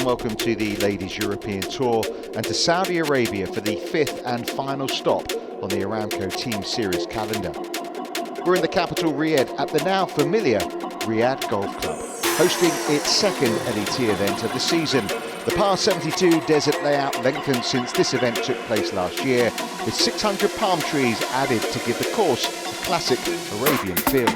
welcome to the Ladies European Tour and to Saudi Arabia for the 5th and final stop on the Aramco Team Series calendar. We're in the capital Riyadh at the now familiar Riyadh Golf Club, hosting its second LET event of the season. The par 72 desert layout lengthened since this event took place last year, with 600 palm trees added to give the course a classic Arabian feel.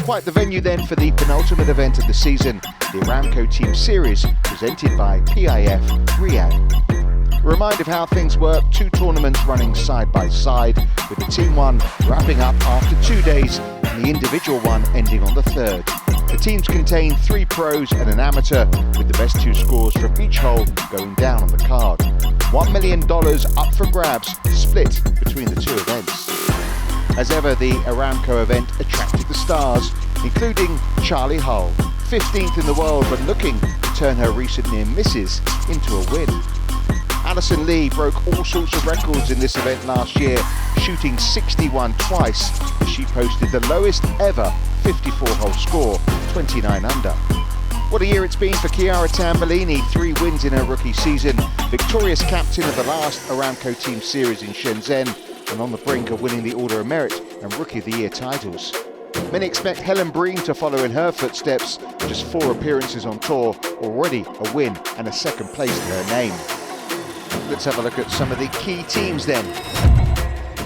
Quite the venue then for the penultimate event of the season, the Aramco Team Series, presented by PIF Riyadh. A reminder of how things work: 2 tournaments running side by side, with the Team 1 wrapping up after 2 days and the individual one ending on the 3rd. The teams contain 3 pros and an amateur, with the best 2 scores from each hole going down on the card. $1 million up for grabs, split between the 2 events. As ever, the Aramco event attracted the stars, including Charley Hull, 15th in the world but looking to turn her recent near misses into a win. Alison Lee broke all sorts of records in this event last year, shooting 61 twice as she posted the lowest ever 54-hole score, 29 under. What a year it's been for Chiara Tamburlini, 3 wins in her rookie season, victorious captain of the last Aramco Team Series in Shenzhen, and on the brink of winning the Order of Merit and Rookie of the Year titles. Many expect Helen Briem to follow in her footsteps, just 4 appearances on tour, already a win and a 2nd place to her name. Let's have a look at some of the key teams then.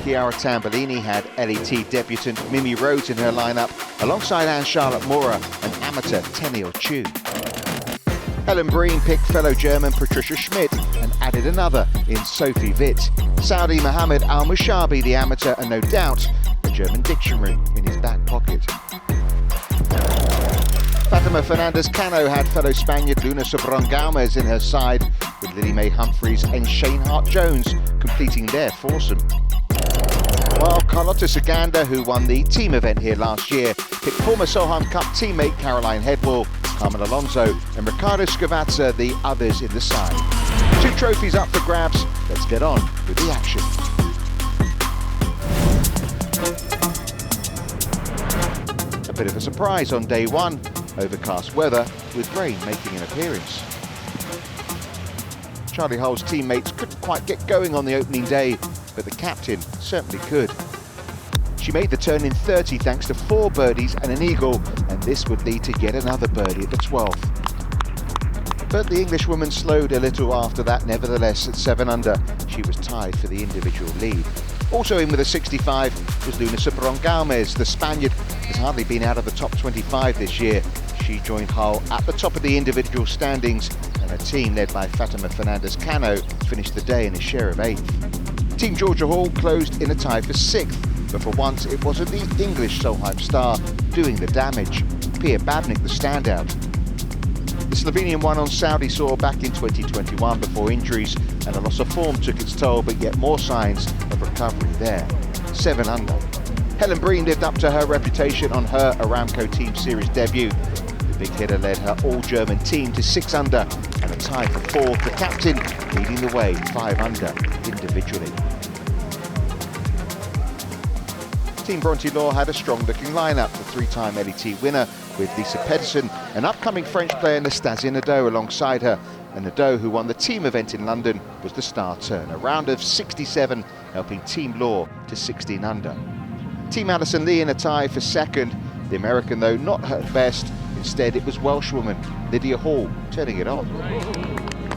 Chiara Tamburlini had LET debutant Mimi Rhodes in her lineup, alongside Anne-Charlotte Mora and amateur Tenniel Chu. Helen Briem picked fellow German Patricia Schmidt and added another in Sophie Witt. Saudi Mohammed Al-Mushabi, the amateur, and no doubt a German dictionary in his back pocket. Fatima Fernandez-Cano had fellow Spaniard Luna Sobron Galmes in her side, with Lily Mae Humphries and Shane Hart-Jones completing their foursome. While Carlotta Saganda, who won the team event here last year, picked former Solheim Cup teammate Caroline Headwell, Carmen Alonso and Ricardo Scavazza, the others in the side. 2 trophies up for grabs. Let's get on with the action. A bit of a surprise on day 1. Overcast weather, with rain making an appearance. Charley Hull's teammates couldn't quite get going on the opening day, but the captain certainly could. She made the turn in 30 thanks to 4 birdies and an eagle, and this would lead to yet another birdie at the 12th. But the Englishwoman slowed a little after that. Nevertheless, at 7 under, she was tied for the individual lead. Also in with a 65 was Luna Sobron Galmes. The Spaniard has hardly been out of the top 25 this year. She joined Hull at the top of the individual standings, and her team, led by Fatima Fernandez-Cano, finished the day in a share of 8th. Team Georgia Hall closed in a tie for 6th, but for once it wasn't the English Solheim star doing the damage. Pia Babnik the standout. The Slovenian won on Saudi soil back in 2021 before injuries and a loss of form took its toll, but yet more signs of recovery there. 7 under. Helen Briem lived up to her reputation on her Aramco Team Series debut. The big hitter led her all-German team to 6 under and a tie for 4th. The captain leading the way 5 under individually. Team Bronte Law had a strong-looking lineup. The 3-time LET winner with Lisa Pedersen, an upcoming French player Nastasia Nadeau alongside her, and Nadeau, who won the team event in London, was the star turn. A round of 67, helping Team Law to 16 under. Team Alison Lee in a tie for 2nd. The American, though, not her best. Instead, it was Welshwoman Lydia Hall turning it on.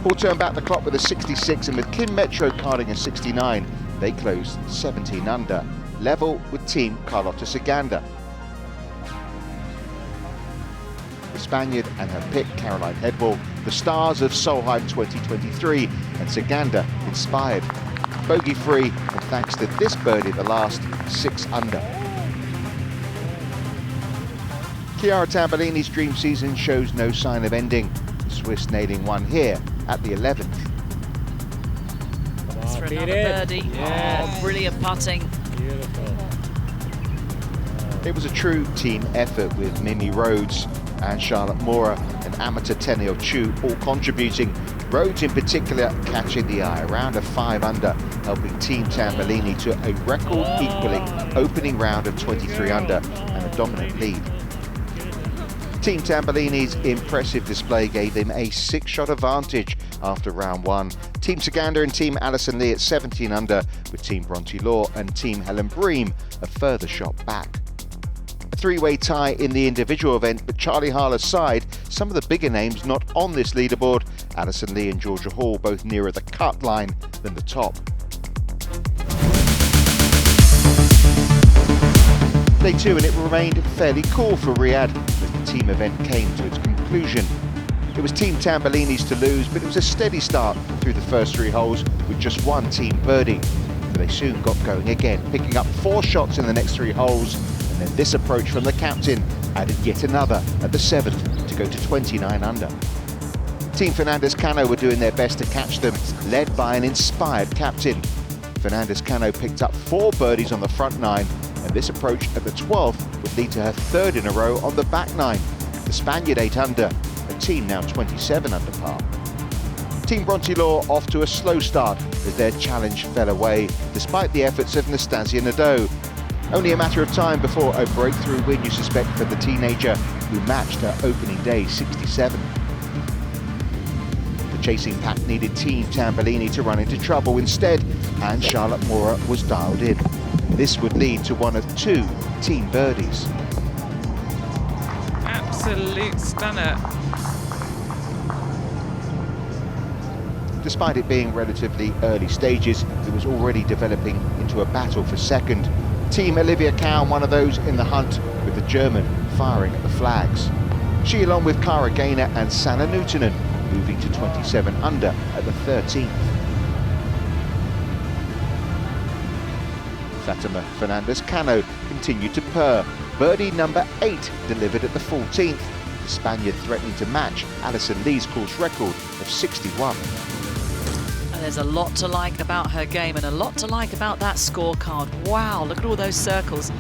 Hall turned back the clock with a 66, and with Kim Metro carding a 69, they closed 17 under. Level with Team Carlotta Saganda. The Spaniard and her pick, Caroline Headwell, the stars of Solheim 2023, and Saganda inspired. Bogey-free, and thanks to this birdie, the last 6 under. Chiara Tamburlini's dream season shows no sign of ending. The Swiss nailing one here at the 11th. That's for another birdie. Yes. Oh, brilliant putting. Beautiful. It was a true team effort with Mimi Rhodes and Charlotte Mora and amateur Tenniel Chu all contributing. Rhodes in particular catching the eye, around a 5 under, helping Team Tamburlini to a record equaling opening round of 23 under and a dominant lead. Team Tamburlini's impressive display gave them a 6-shot advantage after round 1. Team Saganda and Team Alison Lee at 17 under, with Team Law and Team Helen Briem a further shot back. A 3-way tie in the individual event, but Charley Hull aside, some of the bigger names not on this leaderboard, Alison Lee and Georgia Hall both nearer the cut line than the top. Day 2, and it remained fairly cool for Riyadh as the team event came to its conclusion. It was Team Tamburlini's to lose, but it was a steady start through the first 3 holes with just 1 team birdie. But they soon got going again, picking up 4 shots in the next 3 holes, and then this approach from the captain added yet another at the 7th to go to 29 under. Team Fernandez-Cano were doing their best to catch them, led by an inspired captain. Fernandez-Cano picked up 4 birdies on the front 9, and this approach at the 12th would lead to her 3rd in a row on the back 9. The Spaniard 8 under, a team now 27 under par. Team Law off to a slow start as their challenge fell away, despite the efforts of Nastasia Nadeau. Only a matter of time before a breakthrough win, you suspect, for the teenager who matched her opening day 67. The chasing pack needed Team Tamburlini to run into trouble instead, and Charlotte Mora was dialed in. This would lead to one of 2 team birdies. Absolute stunner. Despite it being relatively early stages, it was already developing into a battle for second. Team Olivia Cowan, one of those in the hunt, with the German firing at the flags. She, along with Kara Gaynor and Sanna Nuutinen, moving to 27 under at the 13th. Fatima Fernandez-Cano continued to purr. Birdie number 8 delivered at the 14th. The Spaniard threatening to match Alison Lee's course record of 61. And there's a lot to like about her game and a lot to like about that scorecard. Wow, look at all those circles.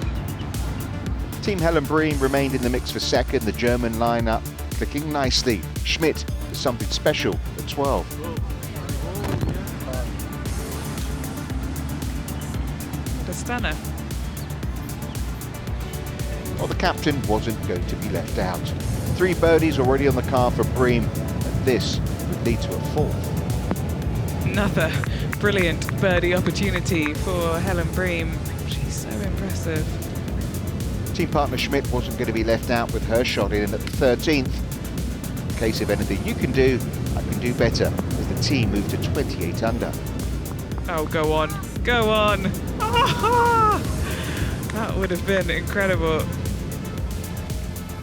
Team Helen Briem remained in the mix for second, the German lineup clicking nicely. Schmidt is something special at 12. The stunner. Well, the captain wasn't going to be left out. 3 birdies already on the card for Briem, and this would lead to a 4th. Another brilliant birdie opportunity for Helen Briem. She's so impressive. Team partner Schmidt wasn't going to be left out with her shot in at the 13th. In case of anything you can do, I can do better, as the team moved to 28 under. Oh, go on. Go on. Ah, that would have been incredible.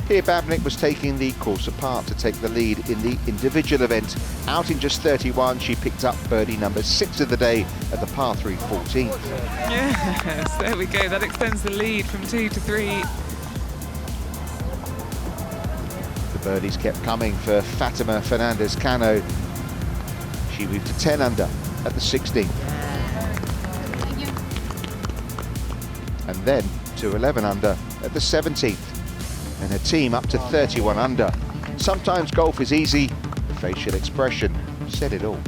Here Babnik was taking the course apart to take the lead in the individual event. Out in just 31, she picked up birdie number 6 of the day at the par 3 14th. Yes, there we go. That extends the lead from 2 to 3. The birdies kept coming for Fatima Fernandez-Cano. She moved to 10 under at the 16th. And then to 11 under at the 17th. And her team up to 31 under. Sometimes golf is easy, the facial expression said it all.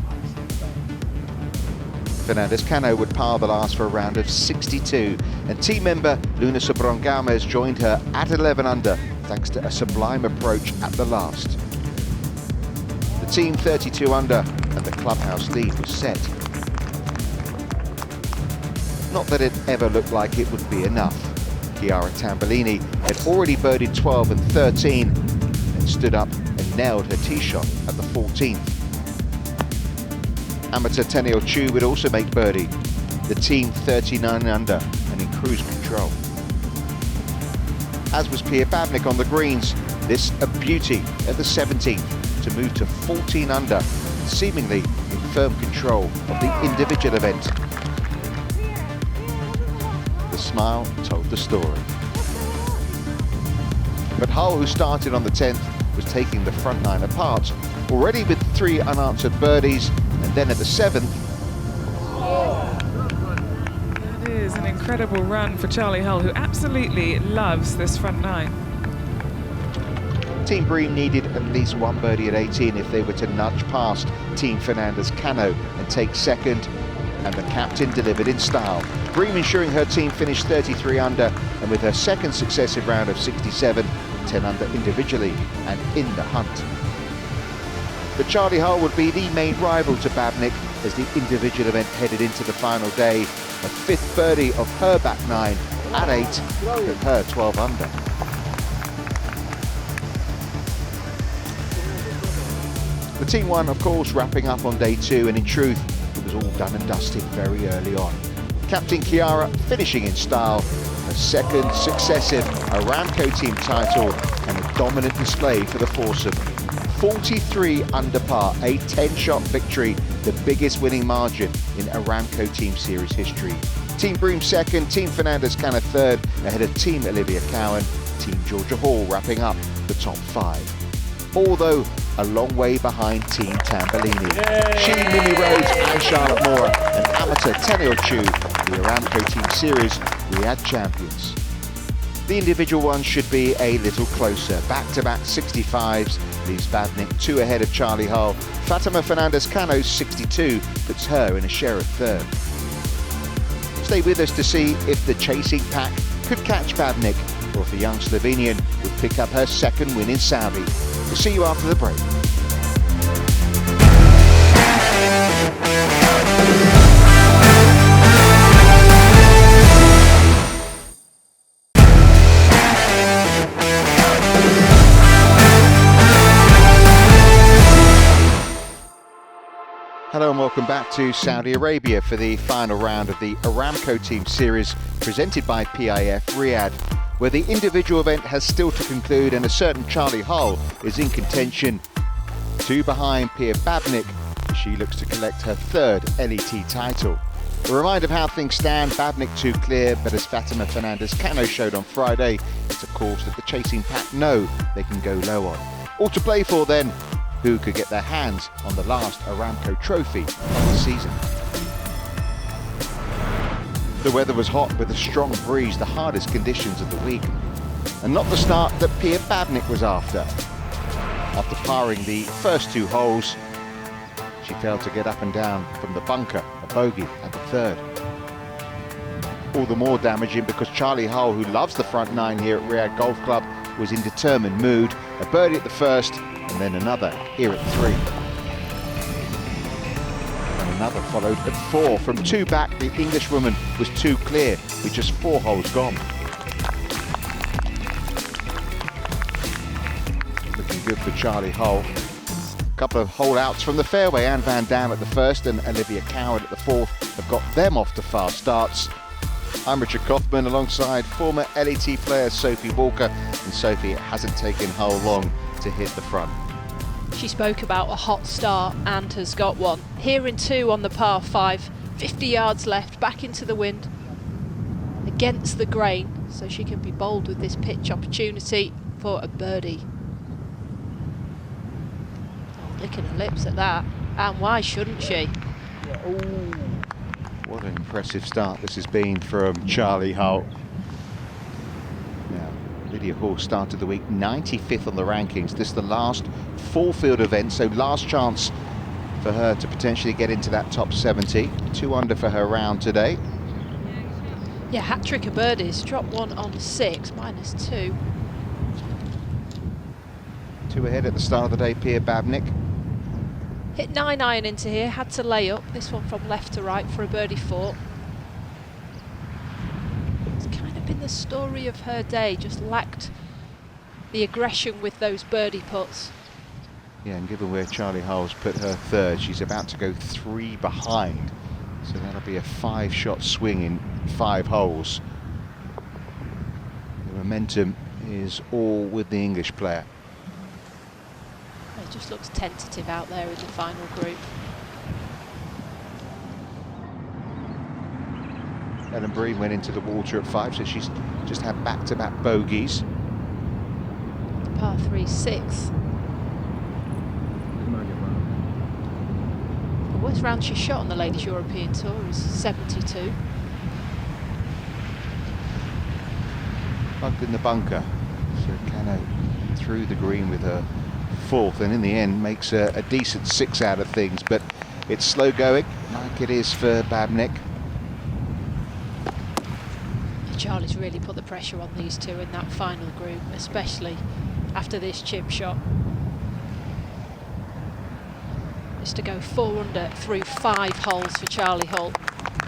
Fernandez-Cano would par the last for a round of 62, and team member Luna Sobron Galmes joined her at 11 under thanks to a sublime approach at the last. The team 32 under, and the clubhouse lead was set. Not that it ever looked like it would be enough. Chiara Tamburlini had already birdied 12 and 13 and stood up and nailed her tee shot at the 14th. Amateur Tenniel Chu would also make birdie. The team 39 under and in cruise control. As was Pia Babnik on the greens, this a beauty at the 17th to move to 14 under, seemingly in firm control of the individual event. The smile told the story. But Hull, who started on the 10th, was taking the front 9 apart, already with 3 unanswered birdies, and then at the 7th. That is an incredible run for Charley Hull, who absolutely loves this front 9. Team Briem needed at least 1 birdie at 18 if they were to nudge past Team Fernandez-Cano and take second, and the captain delivered in style. Briem ensuring her team finished 33 under, and with her second successive round of 67, 10 under individually and in the hunt. But Charley Hull would be the main rival to Babnik as the individual event headed into the final day. A 5th birdie of her back 9 at 8, put her 12 under. The team won, of course, wrapping up on day 2, and in truth, it was all done and dusted very early on. Captain Chiara finishing in style, her 2nd successive Aramco team title, and a dominant display for the foursome. 43 under par, a 10-shot victory, the biggest winning margin in Aramco Team Series history. Team Briem 2nd, Team Fernandez-Canna 3rd, ahead of Team Olivia Cowan, Team Georgia Hall wrapping up the top 5. Although a long way behind Team Tamburlini. She, Mimi Rhodes and Charlotte Mora, and amateur Teneo Chu, the Aramco Team Series Riyadh champions. The individual one should be a little closer. Back-to-back 65s leaves Babnik 2 ahead of Charley Hull. Fatima Fernandez-Cano's 62 puts her in a share of 3rd. Stay with us to see if the chasing pack could catch Babnik, or if the young Slovenian would pick up her 2nd win in Saudi. We'll see you after the break. Hello and welcome back to Saudi Arabia for the final round of the Aramco Team Series presented by PIF Riyadh, where the individual event has still to conclude and a certain Charley Hull is in contention. 2 behind Pia Babnik, she looks to collect her 3rd LET title. A reminder of how things stand, Babnik 2 clear, but as Fatima Fernandez-Cano showed on Friday, it's a course that the chasing pack know they can go low on. All to play for then. Who could get their hands on the last Aramco trophy of the season? The weather was hot with a strong breeze, the hardest conditions of the week, and not the start that Pia Babnik was after. After parring the first 2 holes, she failed to get up and down from the bunker, a bogey at the 3rd. All the more damaging because Charley Hull, who loves the front 9 here at Riyadh Golf Club, was in determined mood. A birdie at the 1st, and then another here at 3. And another followed at 4. From 2 back, the Englishwoman was 2 clear with just 4 holes gone. Looking good for Charley Hull. A couple of hole outs from the fairway. Anne Van Dam at the 1st and Olivia Cowan at the 4th have got them off to fast starts. I'm Richard Kaufman alongside former LET player Sophie Walker, and Sophie, it hasn't taken Hull long to hit the front. She spoke about a hot start and has got one. Here in 2 on the par 5, 50 yards left, back into the wind, against the grain, so she can be bold with this pitch opportunity for a birdie. Oh, licking her lips at that, and why shouldn't she? Ooh. What an impressive start this has been from Charley Hull. Now, Lydia Hall started the week 95th on the rankings. This is the last full field event, so last chance for her to potentially get into that top 70. 2 under for her round today. Yeah, hat-trick of birdies, drop 1 on 6, -2. 2 ahead at the start of the day, Pia Babnik. Hit 9-iron into here, had to lay up, this one from left to right for a birdie 4. It's kind of been the story of her day, just lacked the aggression with those birdie putts. Yeah, and given where Charley Hull's put her 3rd, she's about to go 3 behind. So that'll be a 5-shot swing in 5 holes. The momentum is all with the English player. It just looks tentative out there in the final group. Helen Briem went into the water at 5, so she's just had back-to-back bogeys. The par 3 6. The worst round she shot on the Ladies European Tour is 72. Bugged in the bunker, so Cano through the green with her 4th, and in the end makes a decent 6 out of things, but it's slow going like it is for Babnik. Charlie's really put the pressure on these two in that final group, especially after this chip shot. Just to go 4 under through 5 holes for Charley Hull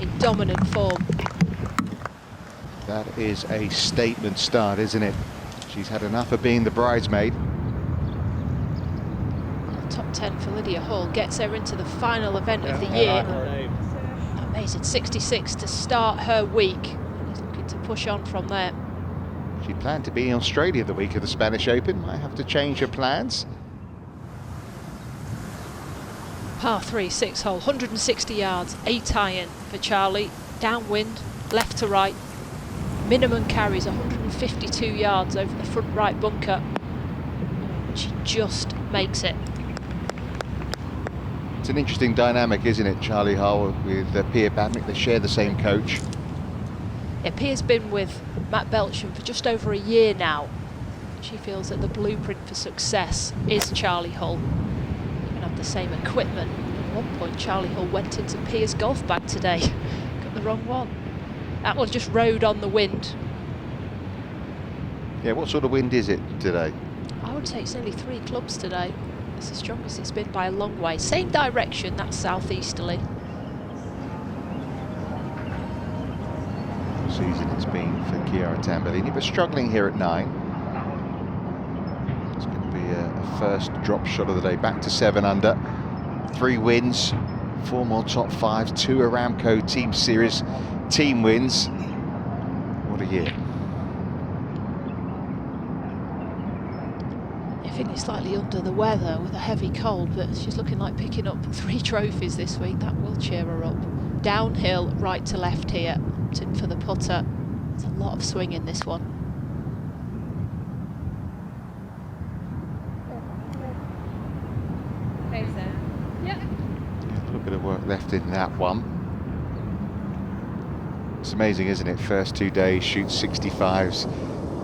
in dominant form. That is a statement start, isn't it? She's had enough of being the bridesmaid. Top 10 for Lydia Hall gets her into the final event of the year. Amazing 66 to start her week. She's looking to push on from there. She planned to be in Australia the week of the Spanish Open. Might have to change her plans. Par 3, 6 hole, 160 yards, 8 iron for Charley. Downwind, left to right. Minimum carries 152 yards over the front right bunker. She just makes it. It's an interesting dynamic, isn't it, Charley Hull with Pia Babnik? They share the same coach. Yeah, Pia's been with Matt Belcham for just over a year now. She feels that the blueprint for success is Charley Hull. Even have the same equipment. At one point, Charley Hull went into Pia's golf bag today. Got the wrong one. That one just rode on the wind. Yeah, what sort of wind is it today? I would say it's nearly 3 clubs today. It's the strongest it's been by a long way. Same direction, that's southeasterly. Season it's been for Chiara Tamburlini, but struggling here at 9. It's going to be a first drop shot of the day, back to 7 under. 3 wins, 4 more top 5s, 2 Aramco Team Series team wins. What a year. Feeling slightly under the weather with a heavy cold, but she's looking like picking up 3 trophies this week. That will cheer her up. Downhill, right to left here. In for the putter. There's a lot of swing in this one. Yeah, a little bit of work left in that one. It's amazing, isn't it? First 2 days, shoots 65s.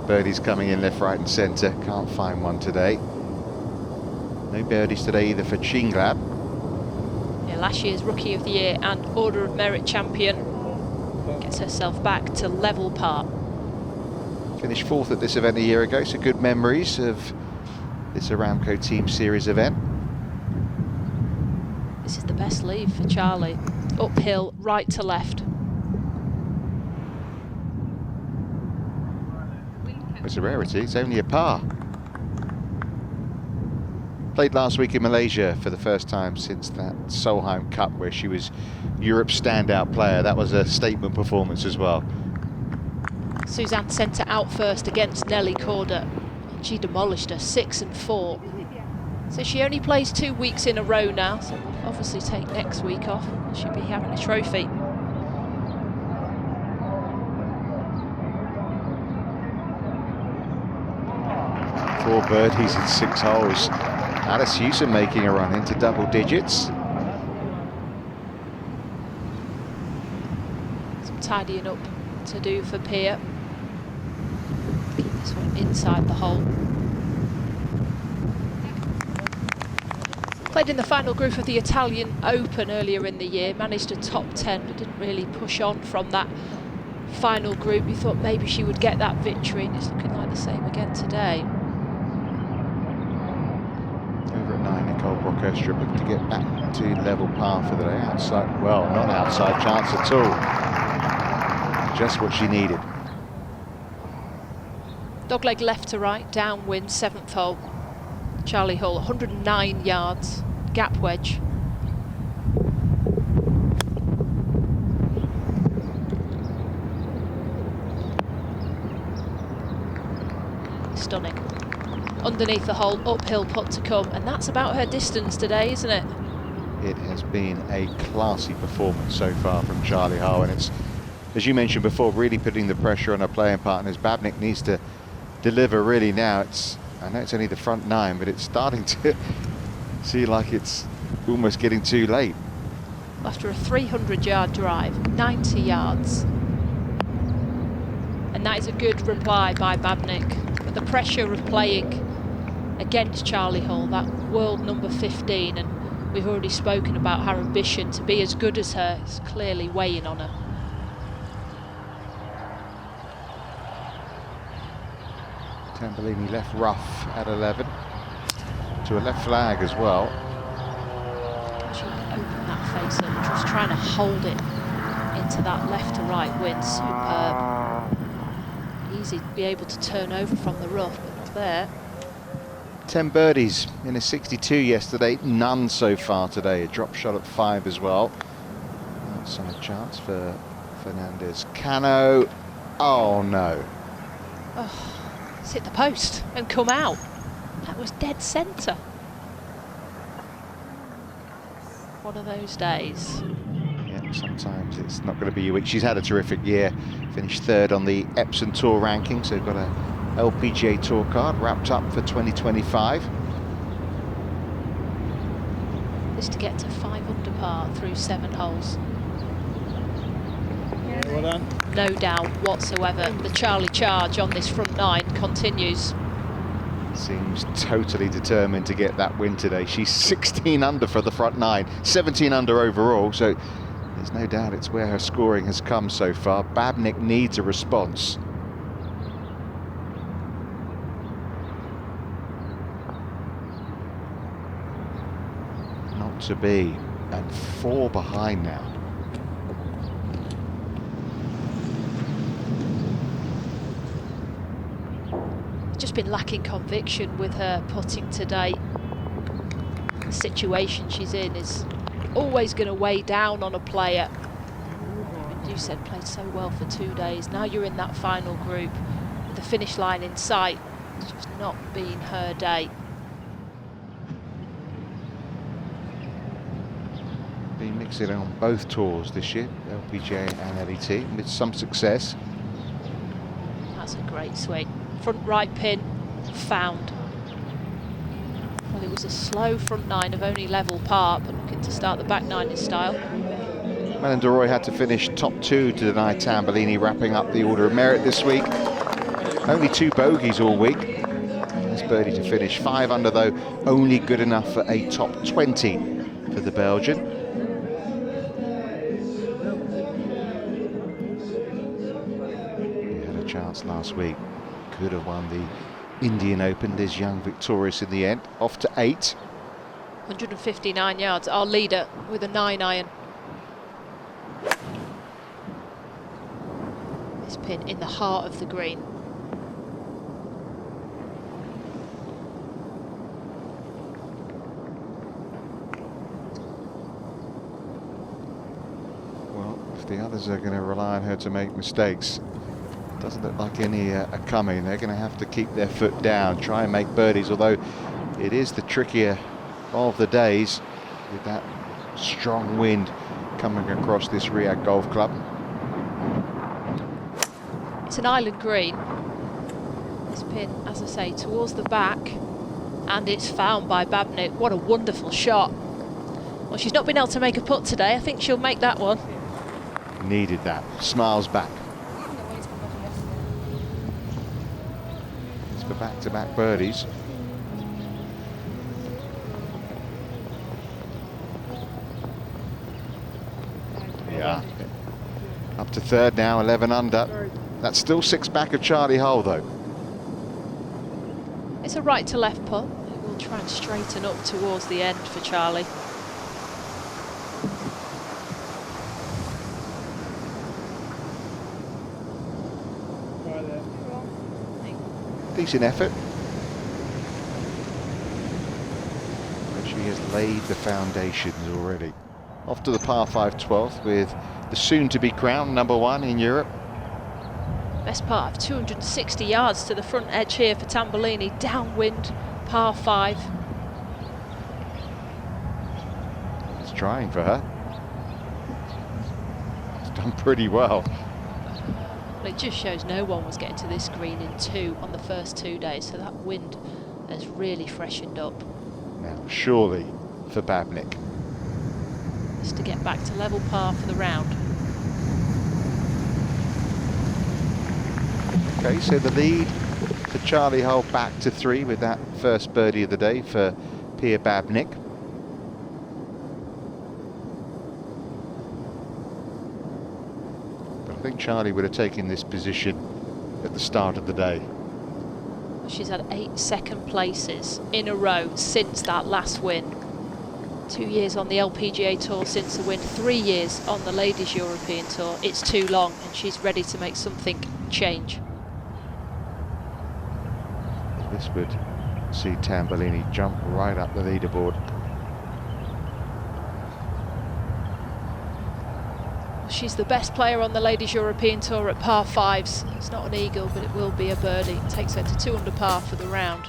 Birdies coming in left, right and centre. Can't find one today. No birdies today either for Cheenglab. Yeah, last year's Rookie of the Year and Order of Merit champion. Gets herself back to level par. Finished 4th at this event a year ago, so good memories of this Aramco Team Series event. This is the best lead for Charley. Uphill, right to left. It's a rarity, it's only a par. Played last week in Malaysia for the first time since that Solheim Cup where she was Europe's standout player. That was a statement performance as well. Suzanne sent her out first against Nelly Corder. She demolished her 6 and 4. So she only plays 2 weeks in a row now, so we'll obviously take next week off. She'll be having a trophy. 4 birdies in 6 holes. Alice Houston making a run into double digits. Some tidying up to do for Pia. Keep this one inside the hole. Played in the final group of the Italian Open earlier in the year. Managed a top 10, but didn't really push on from that final group. You thought maybe she would get that victory, and it's looking like the same again today. Over at 9, Nicole, Broch, Estrup looking to get back to level par for the day. Outside, well, not outside chance at all. Just what she needed. Dogleg left to right, downwind, 7th hole. Charley Hull, 109 yards, gap wedge. Stunning. Underneath the hole, uphill putt to come, and that's about her distance today, isn't it? It has been a classy performance so far from Charley Hull, and it's, as you mentioned before, really putting the pressure on her playing partners. Babnik needs to deliver really now. I know it's only the front 9, but it's starting to see like it's almost getting too late. After a 300-yard drive, 90 yards. And that is a good reply by Babnik. But the pressure of playing against Charley Hull, that world number 15, and we've already spoken about her ambition to be as good as her, is clearly weighing on her. Tamburlini left rough at 11 to a left flag as well. She opened that face up, just trying to hold it into that left to right wind. Superb. Easy to be able to turn over from the rough, but there. 10 birdies in a 62 yesterday, none so far today. A drop shot at 5 as well. Outside chance for Fernandez. Cano. Oh no. Oh, it's hit the post and come out. That was dead centre. One of those days. Yeah, sometimes it's not going to be your week. She's had a terrific year. Finished 3rd on the Epsom Tour ranking, so got a LPGA Tour card wrapped up for 2025. This to get to 5 under par through 7 holes. Well done. No doubt whatsoever. The Charley charge on this front 9 continues. Seems totally determined to get that win today. She's 16 under for the front 9, 17 under overall, so there's no doubt it's where her scoring has come so far. Babnik needs a response. Not to be, and 4 behind now. Just been lacking conviction with her putting today. The situation she's in is always going to weigh down on a player. And you said played so well for 2 days. Now you're in that final group with the finish line in sight. It's just not been her day. Been mixing on both tours this year, LPGA and LET, with some success. That's a great swing. Front right pin found. Well, it was a slow front 9 of only level par, but looking to start the back 9 in style. Helen had to finish top 2 to deny Tamburlini, wrapping up the Order of Merit this week. Only 2 bogeys all week. Nice birdie to finish. 5 under though, only good enough for a top 20 for the Belgian. He had a chance last week. Could have won the Indian Open. There's young victorious in the end. Off to 8. 159 yards. Our leader with a 9-iron. This pin in the heart of the green. Well, if the others are going to rely on her to make mistakes, doesn't look like any are coming. They're going to have to keep their foot down, try and make birdies, although it is the trickier of the days with that strong wind coming across this Riyadh Golf Club. It's an island green. This pin, as I say, towards the back, and it's found by Babnik. What a wonderful shot. Well, she's not been able to make a putt today. I think she'll make that one. Needed that. Smiles back. For back-to-back birdies. Yeah. Up to 3rd now, 11 under. That's still 6 back of Charley Hull though. It's a right to left putt. It will try and straighten up towards the end for Charley. Decent effort. But she has laid the foundations already. Off to the par 5 12th with the soon-to-be crowned #1 in Europe. Best part of 260 yards to the front edge here for Tamburlini. Downwind, par 5. It's trying for her. It's done pretty well. Well, it just shows no one was getting to this green in 2 on the first 2 days, so that wind has really freshened up. Now, surely for Babnik. Just to get back to level par for the round. Okay, so the lead for Charley Hull back to 3 with that first birdie of the day for Pia Babnik. But I think Charley would have taken this position at the start of the day. She's had 8 second places in a row since that last win. 2 years on the LPGA Tour since the win, 3 years on the Ladies European Tour. It's too long, and she's ready to make something change. This would see Tamburlini jump right up the leaderboard. She's the best player on the Ladies European Tour at par 5s. It's not an eagle, but it will be a birdie. It takes her to 2 under par for the round.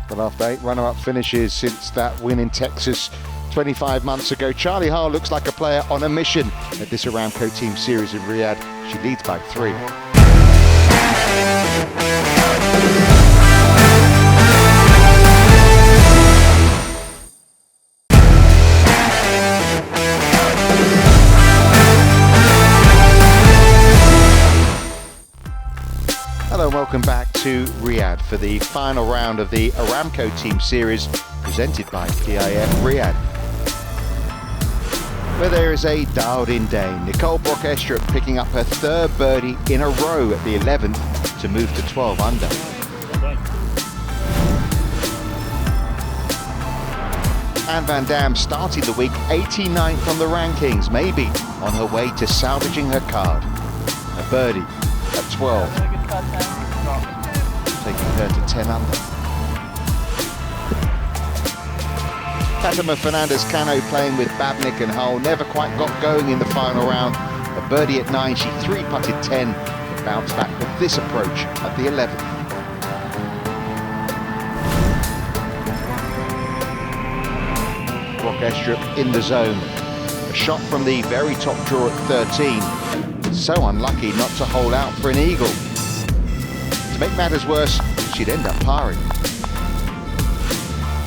But after 8 runner-up finishes since that win in Texas 25 months ago, Charley Hull looks like a player on a mission at this Aramco Team Series in Riyadh. She leads by 3. Hello and welcome back to Riyadh for the final round of the Aramco Team Series presented by PIF Riyadh, where there is a dialed-in day. Nicole Broch Estrup picking up her 3rd birdie in a row at the 11th to move to 12 under. Anne van Dam started the week 89th on the rankings, maybe on her way to salvaging her card. A birdie at 12. Taking her to 10 under. Fatima Fernandez-Cano playing with Babnik and Hull never quite got going in the final round. A birdie at 9, she 3-putted 10, but bounced back with this approach at the 11th. Broch Estrup in the zone. A shot from the very top draw at 13. So unlucky not to hold out for an eagle. To make matters worse, she'd end up parring.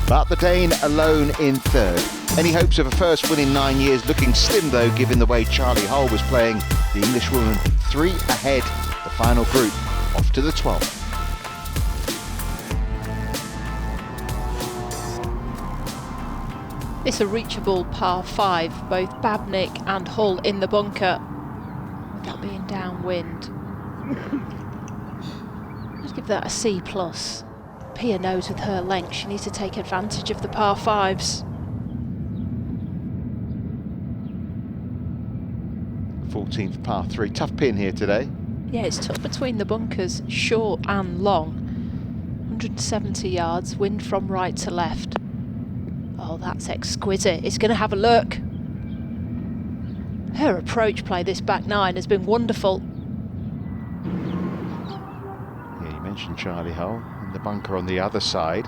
But the Dane alone in 3rd. Any hopes of a first win in 9 years looking slim though, given the way Charley Hull was playing. The Englishwoman 3 ahead, the final group off to the 12th. It's a reachable par 5, both Babnik and Hull in the bunker. With that being downwind. I'd give that a C+. Pia knows with her length she needs to take advantage of the par 5s. 14th par 3, tough pin here today. Yeah, it's tough between the bunkers, short and long. 170 yards, wind from right to left. Oh, that's exquisite. It's going to have a look. Her approach play this back 9 has been wonderful. Yeah, you mentioned Charley Hull in the bunker on the other side.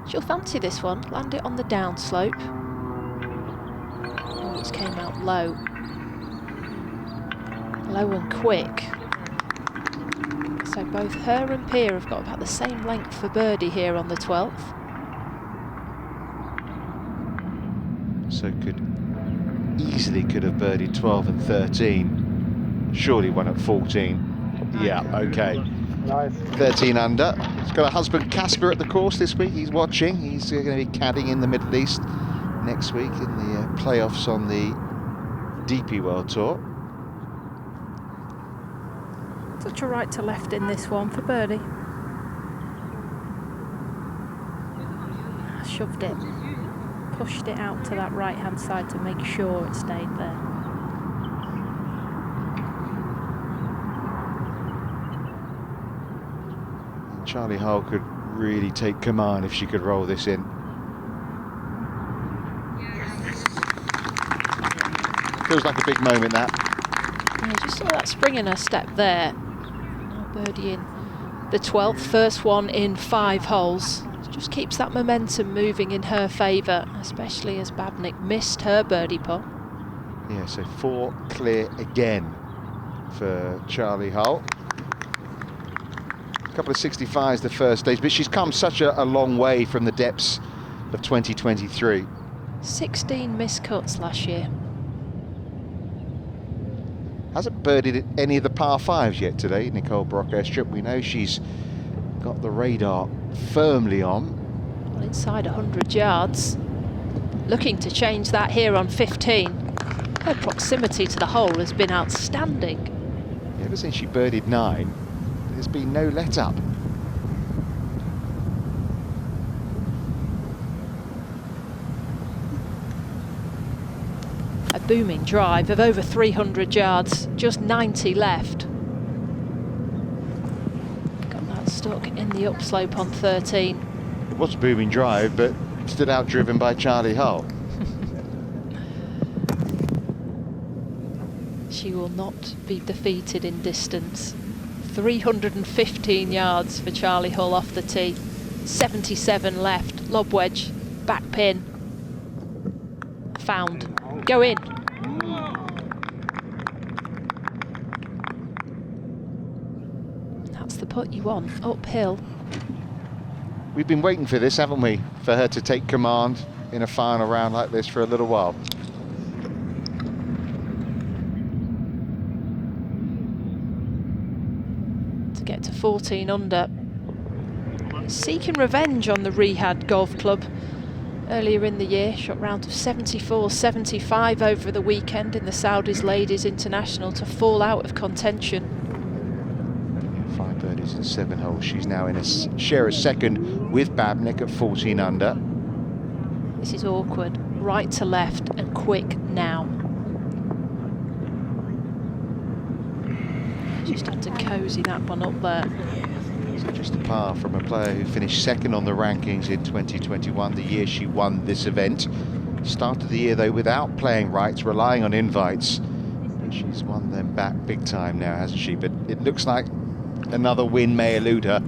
She'll fancy this one, land it on the downslope. Oh, it's came out low. Low and quick. So both her and Pia have got about the same length for birdie here on the 12th. So easily could have birdied 12 and 13. Surely one at 14. Yeah, okay. Nice. 13 under. He's got a husband Casper at the course this week. He's watching. He's going to be caddying in the Middle East next week in the playoffs on the DP World Tour. Such a right to left in this one for birdie. Shoved it. Pushed it out to that right hand side to make sure it stayed there. Charley Hull could really take command if she could roll this in. Feels like a big moment, that. Yeah, just saw that spring in her step there. Now birdie in the 12th, first one in 5 holes. Just keeps that momentum moving in her favour, especially as Babnik missed her birdie putt. Yeah, so 4 clear again for Charley Hull. A couple of 65s the first stage, but she's come such a long way from the depths of 2023. 16 missed cuts last year. Hasn't birdied any of the par 5s yet today, Nicole Broch Estrup. We know she's got the radar firmly on. Well, inside 100 yards. Looking to change that here on 15. Her proximity to the hole has been outstanding. Ever since she birdied 9, there's been no let-up. A booming drive of over 300 yards, just 90 left. Got that stuck in the upslope on 13. It was a booming drive, but stood out driven by Charley Hull. She will not be defeated in distance. 315 yards for Charley Hull off the tee. 77 left, lob wedge, back pin. Found. Go in. That's the putt you want, uphill. We've been waiting for this, haven't we? For her to take command in a final round like this for a little while. To get to 14 under. Seeking revenge on the Riyadh Golf Club. Earlier in the year, shot round of 74, 75 over the weekend in the Saudi Ladies International to fall out of contention. 5 birdies and 7 holes. She's now in a share a second with Babnik at 14 under. This is awkward. Right to left and quick now. Just had to cosy that one up there. So just a par from a player who finished second on the rankings in 2021, the year she won this event. Started the year though without playing rights, relying on invites. But she's won them back big time now, hasn't she? But it looks like another win may elude her.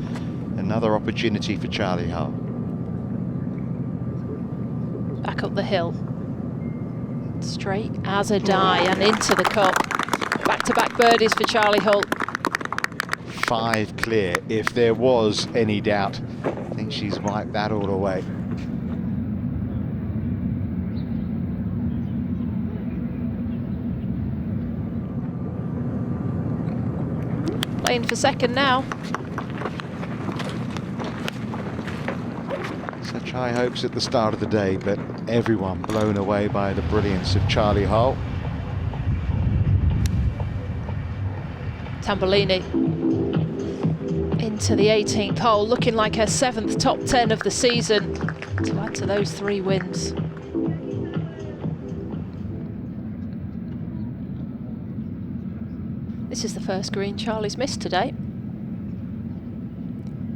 Another opportunity for Charley Hull. Back up the hill. Straight as a die and into the cup. Back-to-back birdies for Charley Hull. 5 clear, if there was any doubt. I think she's wiped that all away. Playing for second now. Such high hopes at the start of the day, but everyone blown away by the brilliance of Charley Hull. Tamburlini into the 18th hole, looking like her 7th top 10 of the season to add to those 3 wins. This is the first green Charley's missed today.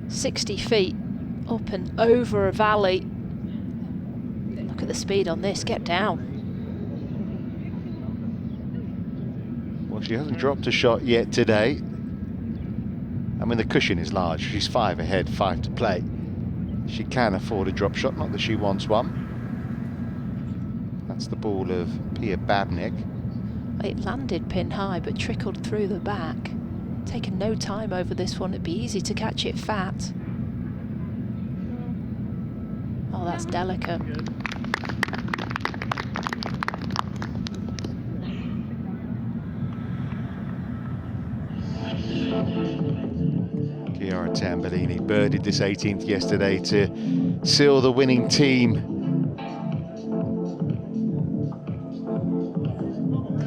60 feet up and over a valley. Look at the speed on this, get down. Well, she hasn't dropped a shot yet today. I mean, the cushion is large. She's 5 ahead, 5 to play. She can afford a drop shot, not that she wants one. That's the ball of Pia Babnik. It landed pin high but trickled through the back. Taken no time over this one, it'd be easy to catch it fat. Oh, that's delicate. Chiara Tamburlini birdied this 18th yesterday to seal the winning team.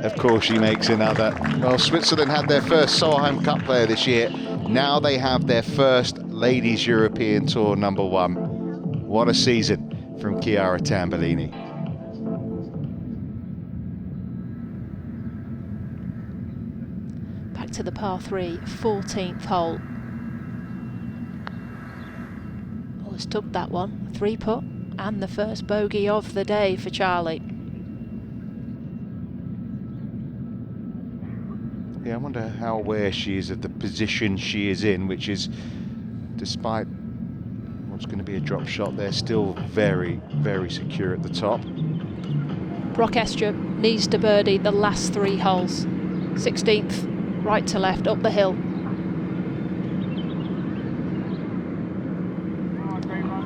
Of course she makes another. Well, Switzerland had their first Solheim Cup player this year. Now they have their first Ladies European Tour #1. What a season from Chiara Tamburlini. Back to the par 3, 14th hole. Always took that one, 3 putt, and the first bogey of the day for Charley. Yeah, I wonder how aware she is of the position she is in, which is, despite what's going to be a drop shot, they're still very, very secure at the top. Broch Estrup needs to birdie the last 3 holes. 16th, right to left, up the hill.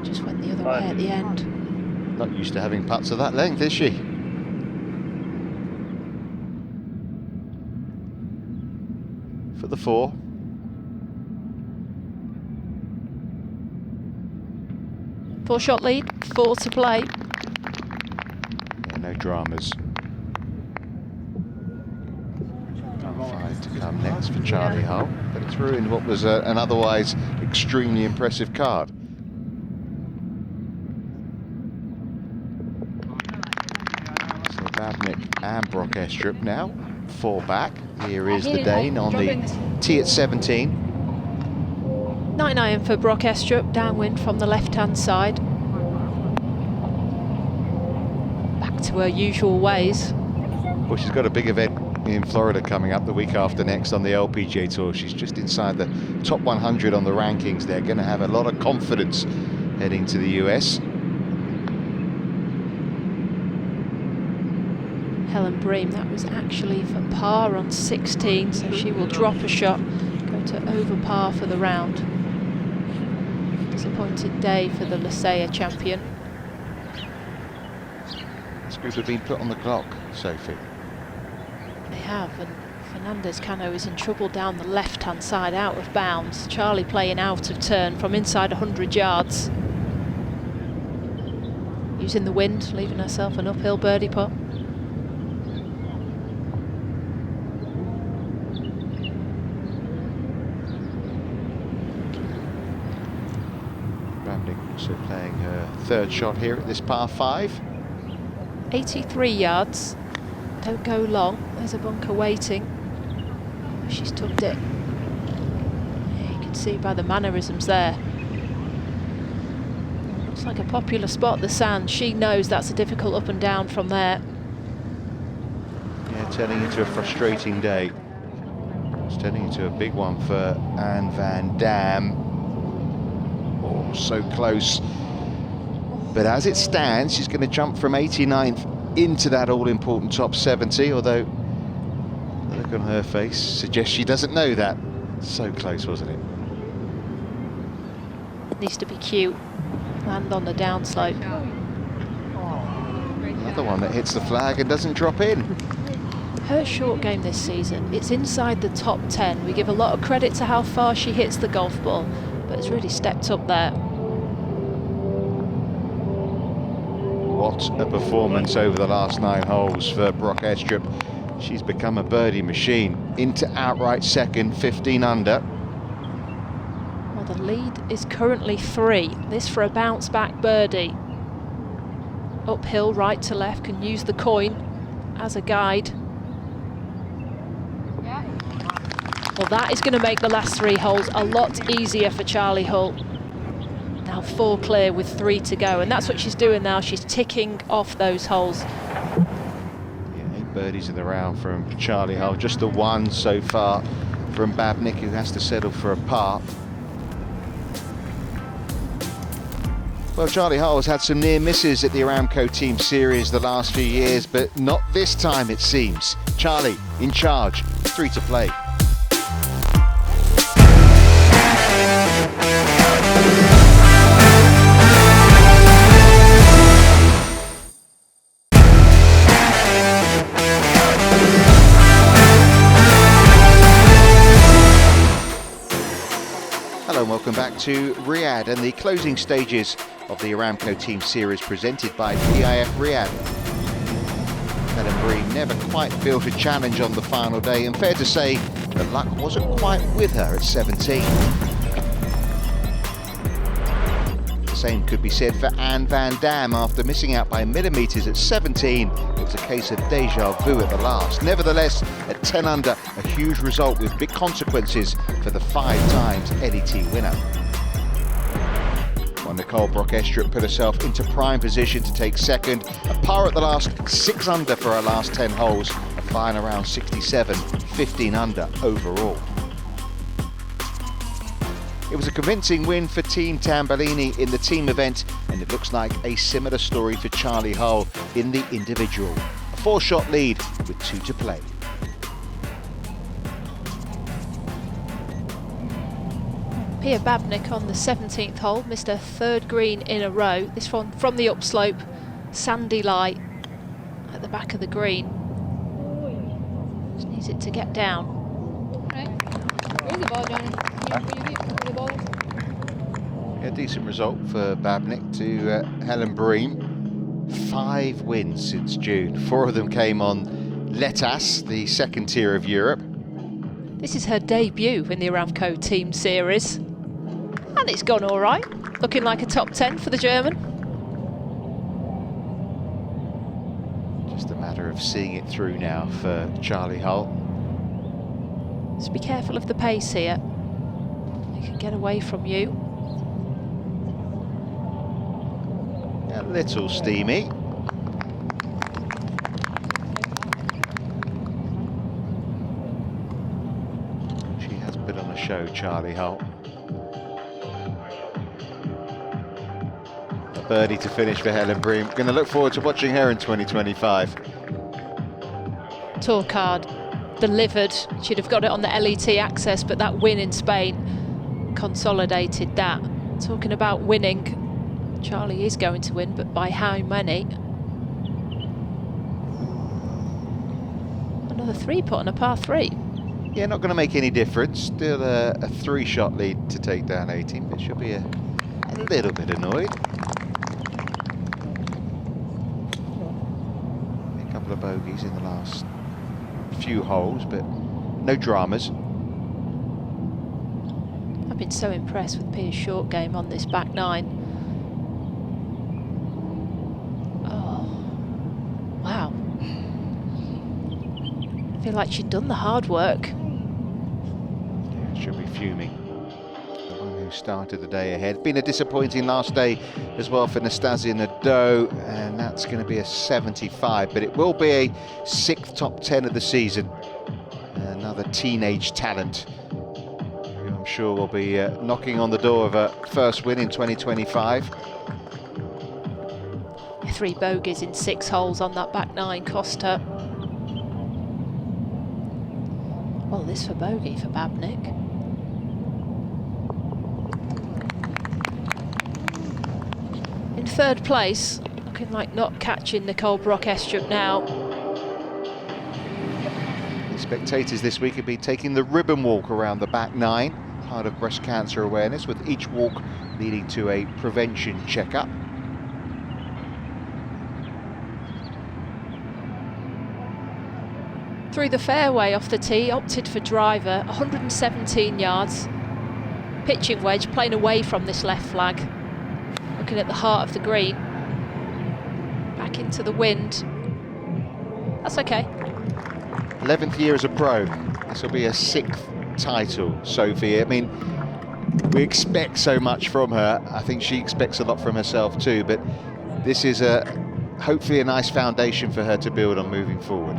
Just went the other way at the end. Not used to having putts of that length, is she? For the 4. Four-shot lead, 4 to play. Yeah, no dramas. 5 to come next for Charley Hull, but it's ruined what was an otherwise extremely impressive card. So Babnik and Broch Estrup now 4 back. Here is the Dane on the tee at 17. 9 iron for Broch Estrup, downwind from the left-hand side. Back to her usual ways. Well, she's got a big event in Florida coming up the week after next on the LPGA Tour. She's just inside the top 100 on the rankings. They're going to have a lot of confidence heading to the US. Helen Briem, that was actually for par on 16, so she will drop a shot, go to over par for the round. Disappointing day for the Lusail champion. This group have been put on the clock, Sophie. They have, and Fernandez Cano is in trouble down the left-hand side, out of bounds. Charley playing out of turn from inside 100 yards. Using the wind, leaving herself an uphill birdie putt. Babnik also playing her 3rd shot here at this par 5. 83 yards. Don't go long. There's a bunker waiting. She's tugged it. Yeah, you can see by the mannerisms there. Looks like a popular spot, the sand. She knows that's a difficult up and down from there. Yeah, turning into a frustrating day. It's turning into a big one for Anne van Dam. Oh, so close. But as it stands, she's going to jump from 89th into that all-important top 70, although the look on her face suggests she doesn't know that. So close, wasn't it? Needs to be cute. Land on the downslope. Another one that hits the flag and doesn't drop in. Her short game this season, it's inside the top 10. We give a lot of credit to how far she hits the golf ball, but it's really stepped up there. What a performance over the last 9 holes for Broch Estrup. She's become a birdie machine. Into outright second, 15 under. Well, the lead is currently 3. This for a bounce back birdie. Uphill, right to left, can use the coin as a guide. Well, that is going to make the last 3 holes a lot easier for Charley Hull. Now 4 clear with 3 to go, and that's what she's doing now. She's ticking off those holes. Yeah, 8 birdies in the round from Charley Hull. Just the 1 so far from Babnik, who has to settle for a par. Well, Charley Hull has had some near misses at the Aramco Team Series the last few years, but not this time it seems. Charley in charge, 3 to play. Hello and welcome back to Riyadh and the closing stages of the Aramco Team Series presented by PIF Riyadh. Helen Briem never quite built a challenge on the final day, and fair to say the luck wasn't quite with her at 17. The same could be said for Anne van Dam after missing out by millimetres at 17. It was a case of deja vu at the last. Nevertheless, at 10 under, a huge result with big consequences for the 5 times LET winner. While Nicole Broch Estrup put herself into prime position to take second, a par at the last, 6 under for her last 10 holes, a fine around 67, 15 under overall. It was a convincing win for Team Tamburlini in the team event, and it looks like a similar story for Charley Hull in the individual. A 4-shot lead with 2 to play. Pia Babnik on the 17th hole, missed her 3rd green in a row. This one from the upslope, sandy lie at the back of the green. Just needs it to get down. A decent result for Babnik to Helen Briem. 5 wins since June. 4 of them came on Letas, the second tier of Europe. This is her debut in the Aramco Team Series. And it's gone all right. Looking like a top 10 for the German. Just a matter of seeing it through now for Charley Hull. Just be careful of the pace here. They can get away from you. A little steamy. She has been on a show, Charley Hull. A birdie to finish for Helen Briem. Going to look forward to watching her in 2025. Tour card delivered. She'd have got it on the LET access, but that win in Spain consolidated that. Talking about winning, Charley is going to win, but by how many? Another 3-putt on a par 3. Yeah, not going to make any difference. Still a 3-shot lead to take down 18, but she'll be a little bit annoyed. A couple of bogeys in the last few holes, but no dramas. I've been so impressed with Pia's short game on this back 9. Oh, wow. I feel like she'd done the hard work. Yeah, she'll be fuming. The one who started the day ahead. Been a disappointing last day as well for Nastasia Nadeau, and that's going to be a 75, but it will be a 6th top 10 of the season. Another teenage talent who I'm sure will be knocking on the door of a first win in 2025. 3 bogeys in 6 holes on that back 9 cost her. Well, this for bogey for Babnik. In 3rd place, looking like not catching Nicole Broch Estrup now. The spectators this week have been taking the ribbon walk around the back 9, part of breast cancer awareness, with each walk leading to a prevention checkup. Through the fairway off the tee, opted for driver, 117 yards. Pitching wedge, playing away from this left flag. Looking at the heart of the green. Back into the wind. That's okay. 11th year as a pro. This will be a 6th title, Sophie. I mean, we expect so much from her. I think she expects a lot from herself too, but this is hopefully a nice foundation for her to build on moving forward.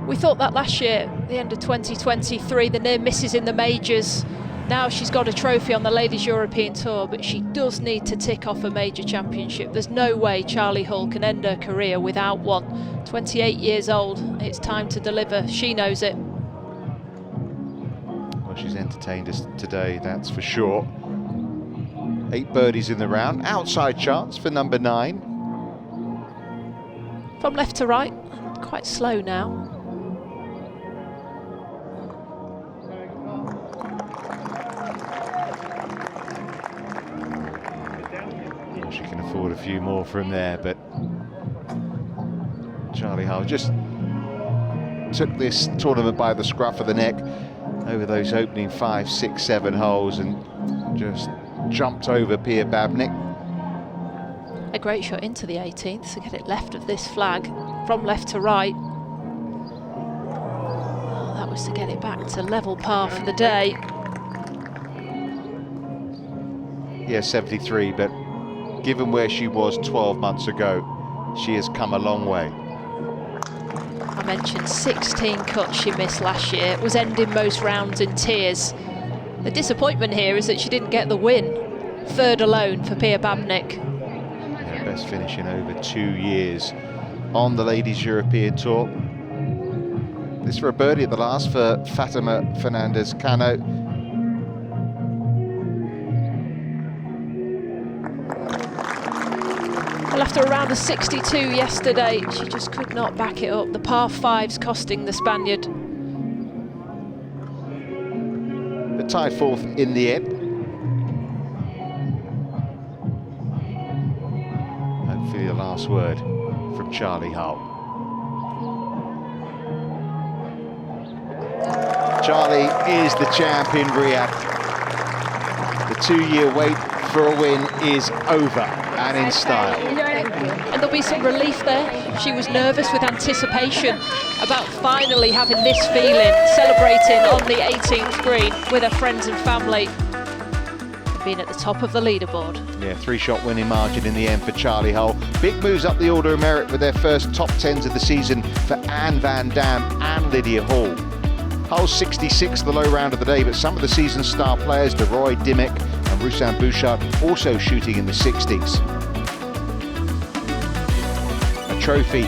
We thought that last year, the end of 2023, the near misses in the majors. Now she's got a trophy on the Ladies European Tour, but she does need to tick off a major championship. There's no way Charley Hull can end her career without one. 28 years old, it's time to deliver. She knows it. Well, she's entertained us today, that's for sure. 8 birdies in the round. Outside chance for number 9. From left to right, quite slow now. She can afford a few more from there, but Charley Hull just took this tournament by the scruff of the neck over those opening 5, 6, 7 holes and just jumped over Pia Babnik. A great shot into the 18th to get it left of this flag, from left to right. Oh, that was to get it back to level par for the day. Yeah, 73, but given where she was 12 months ago, she has come a long way. I mentioned 16 cuts she missed last year, was ending most rounds in tears. The disappointment here is that she didn't get the win. 3rd alone for Pia Babnik. Yeah, best finish in over 2 years on the Ladies European Tour. This for a birdie at the last for Fatima Fernandez-Cano. Well, after around a 62 yesterday, she just could not back it up. The par 5's costing the Spaniard. But tied 4th in the end. Hopefully the last word from Charley Hull. Charley is the champ in Riyadh. The 2-year wait for a win is over, and in style. And there'll be some relief there. She was nervous with anticipation about finally having this feeling, celebrating on the 18th green with her friends and family, being at the top of the leaderboard. Yeah, 3-shot winning margin in the end for Charley Hull. Big moves up the order of merit with their first top 10s of the season for Anne van Dam and Lydia Hall. Hull's 66th, the low round of the day, but some of the season's star players, De Roy, Dimmick and Ruslan Bouchard, also shooting in the 60s. A trophy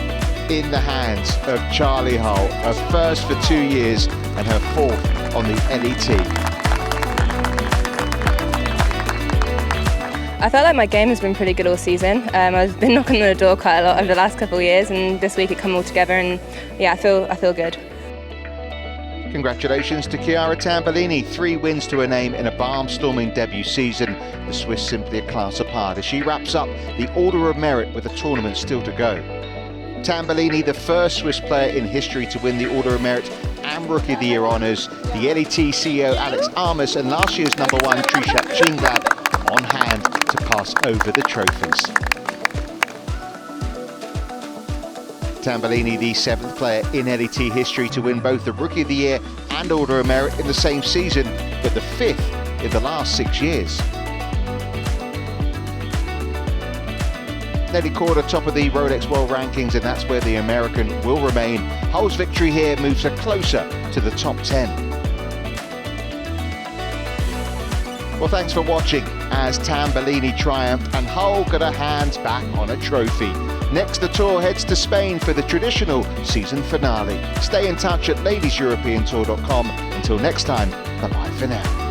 in the hands of Charley Hull, her first for 2 years and her 4th on the LET. I felt like my game has been pretty good all season. I've been knocking on the door quite a lot over the last couple of years, and this week it come all together, and yeah, I feel good. Congratulations to Chiara Tamburlini, 3 wins to her name in a barnstorming debut season. The Swiss simply a class apart as she wraps up the order of merit with a tournament still to go. Tamburlini, the first Swiss player in history to win the order of merit and Rookie of the Year honours. The LET CEO Alex Armas and last year's #1 Trichat Cheenglab on hand to pass over the trophies. Tamburlini, the 7th player in LET history to win both the Rookie of the Year and Order of Merit in the same season, but the 5th in the last 6 years. Nelly Corda top of the Rolex World Rankings, and that's where the American will remain. Hull's victory here moves her closer to the top 10. Well, thanks for watching as Tamburlini triumphed and Hull got her hands back on a trophy. Next, the tour heads to Spain for the traditional season finale. Stay in touch at ladieseuropeantour.com. Until next time, bye-bye for now.